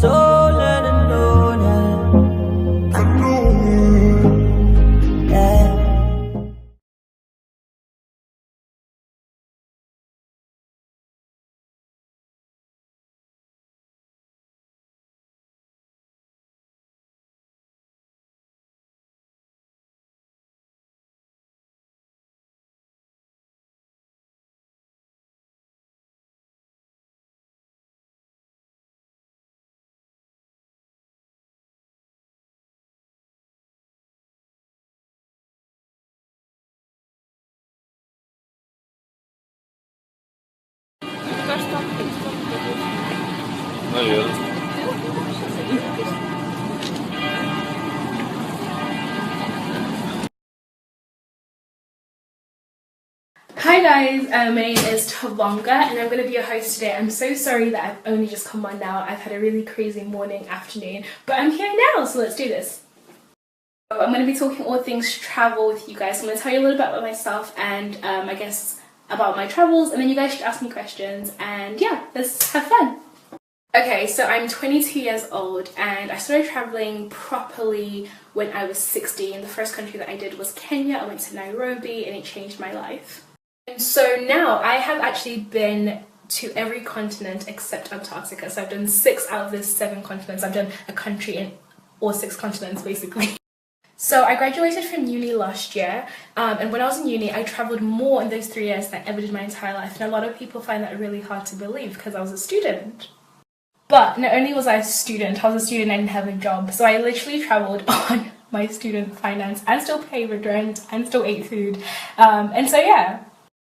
soul and alone. Yeah. Hi guys, my name is Tavonga and I'm going to be your host today. I'm so sorry that I've only just come on now. I've had a really crazy morning, afternoon, but I'm here now, so let's do this. So I'm going to be talking all things travel with you guys. I'm going to tell you a little bit about myself and I guess about my travels, and then you guys should ask me questions, and yeah, let's have fun. Okay, so I'm 22 years old and I started traveling properly when I was 16. The first country that I did was Kenya. I went to Nairobi and it changed my life. And so now I have actually been to every continent except Antarctica. So I've done 6 out of the 7 continents. I've done a country in all 6 continents basically. So I graduated from uni last year, and when I was in uni I travelled more in those 3 years than I ever did my entire life, and a lot of people find that really hard to believe because I was a student. But not only was I a student, I didn't have a job, so I literally travelled on my student finance and still paid rent and still ate food, and so yeah.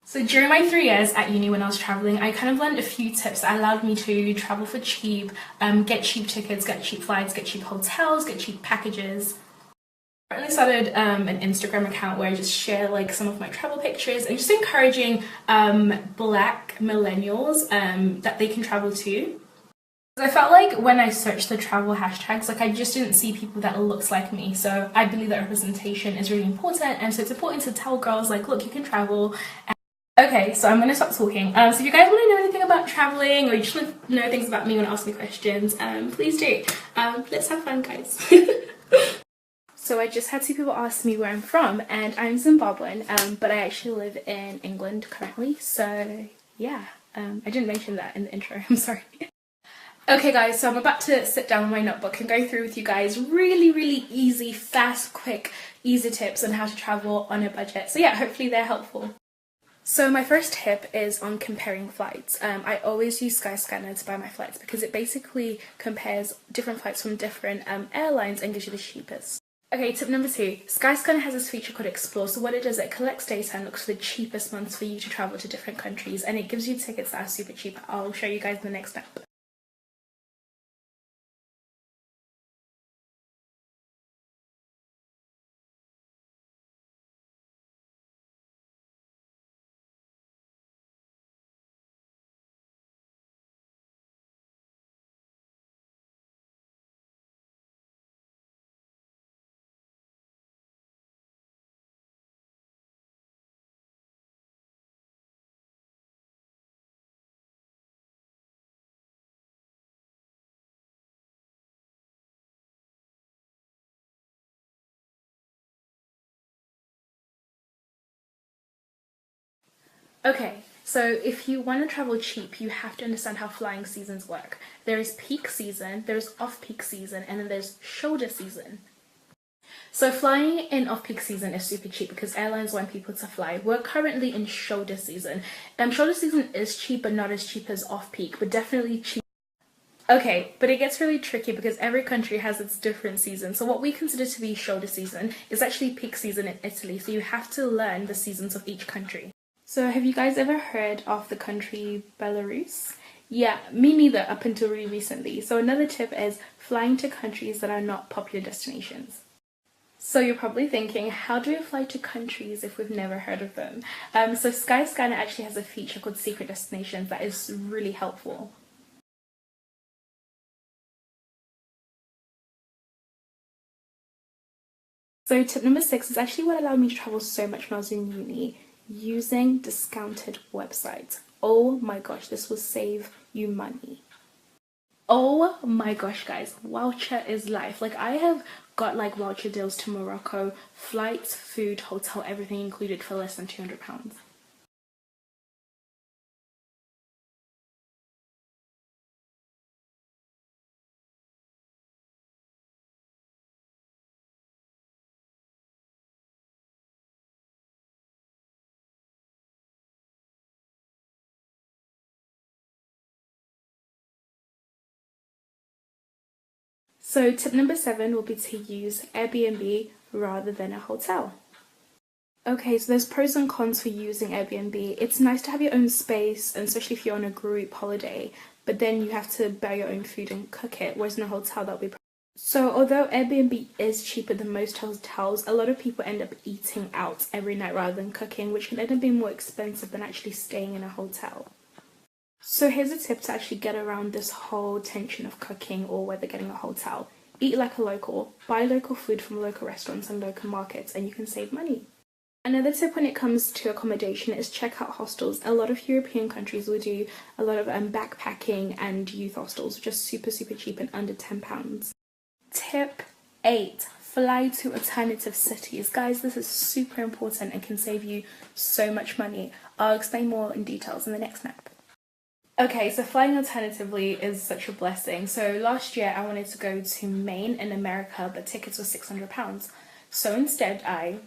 So during my 3 years at uni when I was travelling, I kind of learned a few tips that allowed me to travel for cheap, get cheap tickets, get cheap flights, get cheap hotels, get cheap packages. I currently started an Instagram account where I just share like some of my travel pictures and just encouraging black millennials that they can travel too. I felt like when I searched the travel hashtags, like I just didn't see people that looks like me, so I believe that representation is really important, and so it's important to tell girls like, look, you can travel. Okay, so I'm going to stop talking. So if you guys want to know anything about traveling, or you just want to know things about me, want to ask me questions, please do. Let's have fun, guys. So I just had 2 people ask me where I'm from, and I'm Zimbabwean, but I actually live in England currently, so yeah, I didn't mention that in the intro, I'm sorry. Okay guys, so I'm about to sit down with my notebook and go through with you guys really easy, fast, quick, easy tips on how to travel on a budget. So yeah, hopefully they're helpful. So my first tip is on comparing flights. I always use Skyscanner to buy my flights because it basically compares different flights from different airlines and gives you the cheapest. Okay, tip number 2. Skyscanner has this feature called Explore. So what it does, it collects data and looks for the cheapest months for you to travel to different countries, and it gives you tickets that are super cheap. I'll show you guys in the next step. Okay, so if you want to travel cheap, you have to understand how flying seasons work. There is peak season, there's off-peak season, and then there's shoulder season. So flying in off-peak season is super cheap because airlines want people to fly. We're currently in shoulder season. Shoulder season is cheap, but not as cheap as off-peak, but definitely cheap. Okay, but it gets really tricky because every country has its different season. So what we consider to be shoulder season is actually peak season in Italy, so you have to learn the seasons of each country. So have you guys ever heard of the country Belarus? Yeah, me neither up until really recently. So another tip is flying to countries that are not popular destinations. So you're probably thinking, how do we fly to countries if we've never heard of them? So Skyscanner actually has a feature called Secret Destinations that is really helpful. So tip number 6 is actually what allowed me to travel so much when I was in uni. Using discounted websites. Oh my gosh, this will save you money. Oh my gosh, guys, voucher is life. Like, I have got like voucher deals to Morocco, flights, food, hotel, everything included for less than £200. So tip number 7 will be to use Airbnb rather than a hotel. Okay, so there's pros and cons for using Airbnb. It's nice to have your own space, and especially if you're on a group holiday, but then you have to buy your own food and cook it, whereas in a hotel that'll be. So although Airbnb is cheaper than most hotels, a lot of people end up eating out every night rather than cooking, which can end up being more expensive than actually staying in a hotel. So here's a tip to actually get around this whole tension of cooking or whether getting a hotel. Eat like a local, buy local food from local restaurants and local markets, and you can save money. Another tip when it comes to accommodation is check out hostels. A lot of European countries will do a lot of backpacking and youth hostels, just super cheap and under £10. Tip 8. Fly to alternative cities. Guys, this is super important and can save you so much money. I'll explain more in details in the next snap. Okay, so flying alternatively is such a blessing. So last year I wanted to go to Maine in America, but tickets were £600. So instead I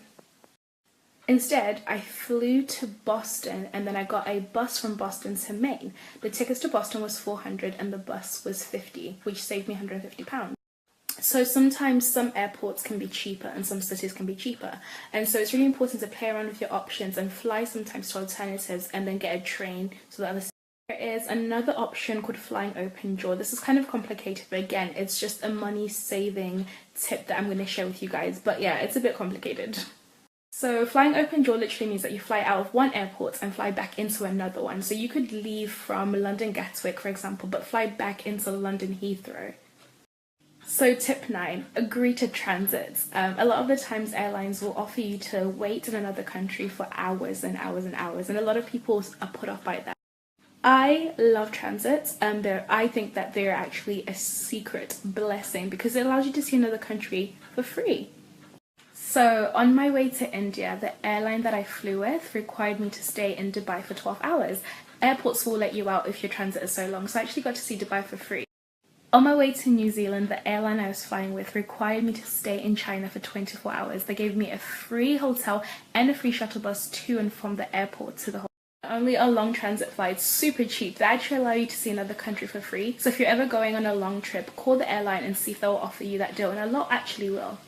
flew to Boston, and then I got a bus from Boston to Maine. The tickets to Boston was £400 and the bus was £50, which saved me £150. So sometimes some airports can be cheaper and some cities can be cheaper. And so it's really important to play around with your options and fly sometimes to alternatives and then get a train so that there is another option called flying open jaw. This is kind of complicated, but again, it's just a money saving tip that I'm going to share with you guys. But yeah, it's a bit complicated. So flying open jaw literally means that you fly out of one airport and fly back into another one. So you could leave from London Gatwick, for example, but fly back into London Heathrow. So tip 9, agree to transits. A lot of the times airlines will offer you to wait in another country for hours and hours and hours, and a lot of people are put off by that. I love transits, and I think that they're actually a secret blessing because it allows you to see another country for free. So on my way to India, the airline that I flew with required me to stay in Dubai for 12 hours. Airports will let you out if your transit is so long, so I actually got to see Dubai for free. On my way to New Zealand, the airline I was flying with required me to stay in China for 24 hours. They gave me a free hotel and a free shuttle bus to and from the airport to the hotel. Only a long transit flight, super cheap. They actually allow you to see another country for free. So if you're ever going on a long trip, call the airline and see if they'll offer you that deal, and a lot actually will.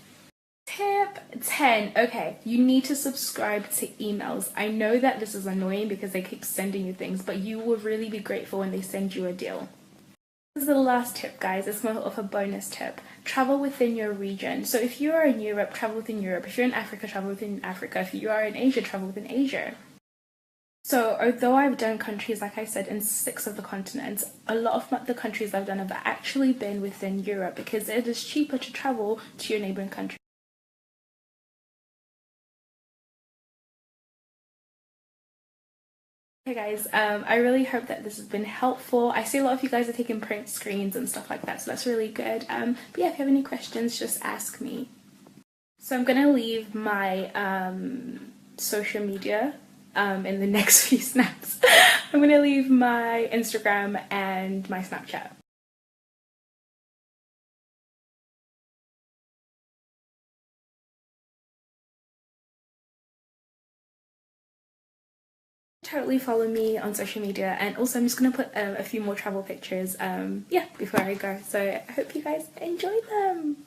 Tip 10. Okay, you need to subscribe to emails. I know that this is annoying because they keep sending you things, but you will really be grateful when they send you a deal. This is the last tip, guys. It's more of a bonus tip. Travel within your region. So if you are in Europe, travel within Europe. If you're in Africa, travel within Africa. If you are in Asia, travel within Asia. So although I've done countries, like I said, in 6 of the continents, a lot of the countries I've done have actually been within Europe because it is cheaper to travel to your neighboring country. Hey guys, I really hope that this has been helpful. I see a lot of you guys are taking print screens and stuff like that, so that's really good. But yeah, if you have any questions, just ask me. So I'm gonna leave my social media in the next few snaps. I'm gonna leave my Instagram and my Snapchat. Totally follow me on social media, and also I'm just gonna put a few more travel pictures yeah, before I go, so I hope you guys enjoy them.